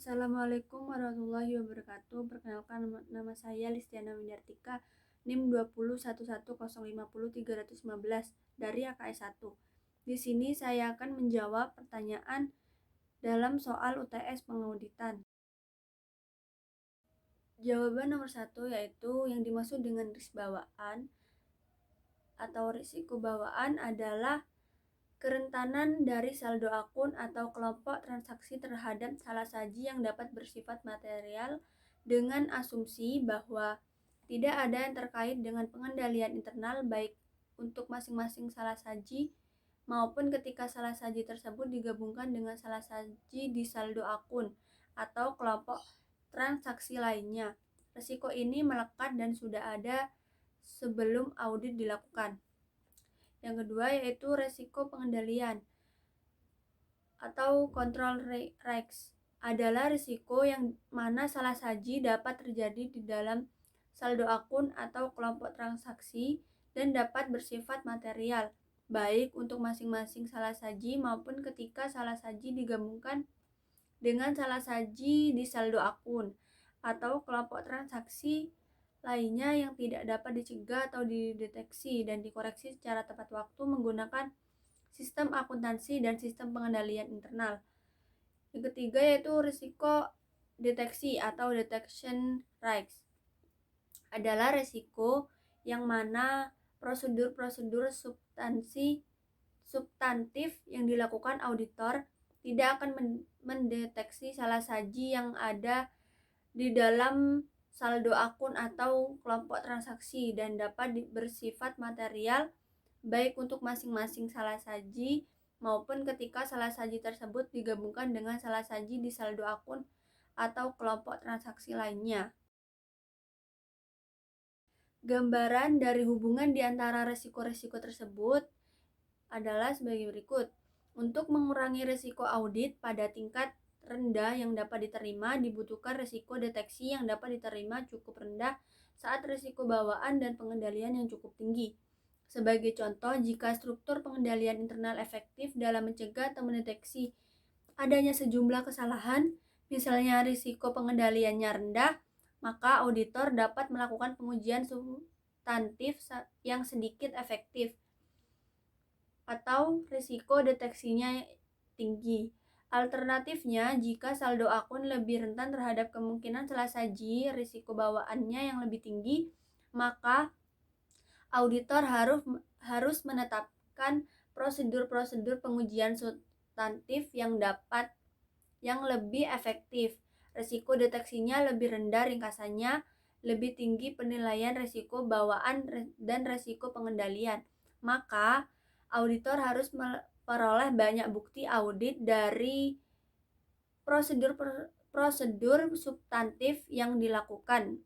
Assalamualaikum warahmatullahi wabarakatuh. Perkenalkan nama saya Listiana Windartika, NIM 2011050 315 dari AKS 1. Di sini saya akan menjawab pertanyaan dalam soal UTS pengauditan. Jawaban nomor 1 yaitu yang dimaksud dengan risk bawaan atau risiko bawaan adalah kerentanan dari saldo akun atau kelompok transaksi terhadap salah saji yang dapat bersifat material dengan asumsi bahwa tidak ada yang terkait dengan pengendalian internal baik untuk masing-masing salah saji maupun ketika salah saji tersebut digabungkan dengan salah saji di saldo akun atau kelompok transaksi lainnya. Risiko ini melekat dan sudah ada sebelum audit dilakukan. Yang kedua yaitu resiko pengendalian atau control risks adalah risiko yang mana salah saji dapat terjadi di dalam saldo akun atau kelompok transaksi dan dapat bersifat material, baik untuk masing-masing salah saji maupun ketika salah saji digabungkan dengan salah saji di saldo akun atau kelompok transaksi lainnya yang tidak dapat dicegah atau dideteksi dan dikoreksi secara tepat waktu menggunakan sistem akuntansi dan sistem pengendalian internal. Yang ketiga yaitu risiko deteksi atau detection risks adalah risiko yang mana prosedur-prosedur substantif yang dilakukan auditor tidak akan mendeteksi salah saji yang ada di dalam saldo akun atau kelompok transaksi dan dapat bersifat material baik untuk masing-masing salah saji maupun ketika salah saji tersebut digabungkan dengan salah saji di saldo akun atau kelompok transaksi lainnya. Gambaran dari hubungan di antara risiko-risiko tersebut adalah sebagai berikut. Untuk mengurangi risiko audit pada tingkat rendah yang dapat diterima, dibutuhkan risiko deteksi yang dapat diterima cukup rendah saat risiko bawaan dan pengendalian yang cukup tinggi. Sebagai contoh, jika struktur pengendalian internal efektif dalam mencegah atau mendeteksi adanya sejumlah kesalahan, misalnya risiko pengendaliannya rendah, maka auditor dapat melakukan pengujian substantif yang sedikit efektif atau risiko deteksinya tinggi. Alternatifnya, jika saldo akun lebih rentan terhadap kemungkinan salah saji risiko bawaannya yang lebih tinggi, maka auditor harus menetapkan prosedur-prosedur pengujian substantif yang lebih efektif. Risiko deteksinya lebih rendah ringkasannya, lebih tinggi penilaian risiko bawaan dan risiko pengendalian. Maka auditor harus memperoleh banyak bukti audit dari prosedur substantif yang dilakukan.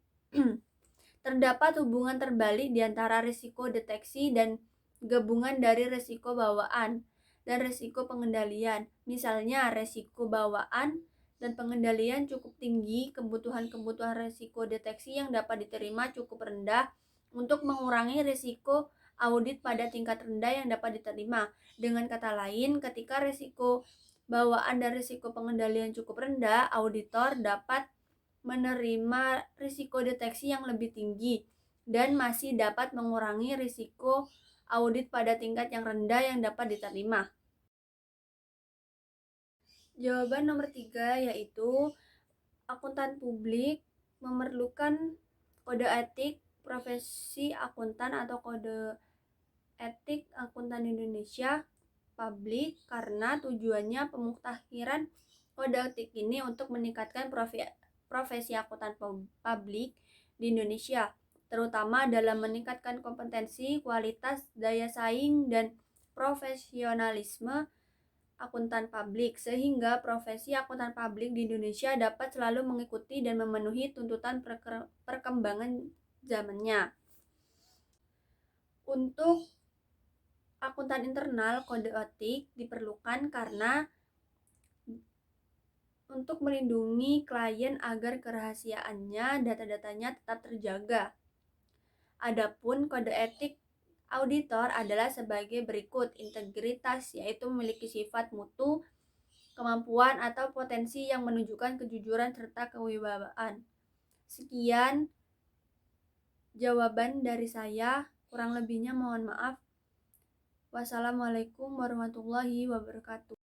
Terdapat hubungan terbalik di antara risiko deteksi dan gabungan dari risiko bawaan dan risiko pengendalian. Misalnya, risiko bawaan dan pengendalian cukup tinggi, kebutuhan risiko deteksi yang dapat diterima cukup rendah untuk mengurangi risiko audit pada tingkat rendah yang dapat diterima. Dengan kata lain, ketika risiko bawaan dan risiko pengendalian cukup rendah, auditor dapat menerima risiko deteksi yang lebih tinggi dan masih dapat mengurangi risiko audit pada tingkat yang rendah yang dapat diterima. Jawaban nomor 3 yaitu akuntan publik memerlukan kode etik profesi akuntan atau kode etik akuntan Indonesia publik karena tujuannya pemutakhiran kode etik ini untuk meningkatkan profesi akuntan publik di Indonesia, terutama dalam meningkatkan kompetensi, kualitas, daya saing, dan profesionalisme akuntan publik, sehingga profesi akuntan publik di Indonesia dapat selalu mengikuti dan memenuhi tuntutan perkembangan zamannya. Untuk akuntan internal, kode etik diperlukan karena untuk melindungi klien agar kerahasiaannya, data-datanya tetap terjaga. Adapun kode etik auditor adalah sebagai berikut: integritas, yaitu memiliki sifat mutu, kemampuan atau potensi yang menunjukkan kejujuran serta kewibawaan. Sekian jawaban dari saya, kurang lebihnya mohon maaf. Wassalamualaikum warahmatullahi wabarakatuh.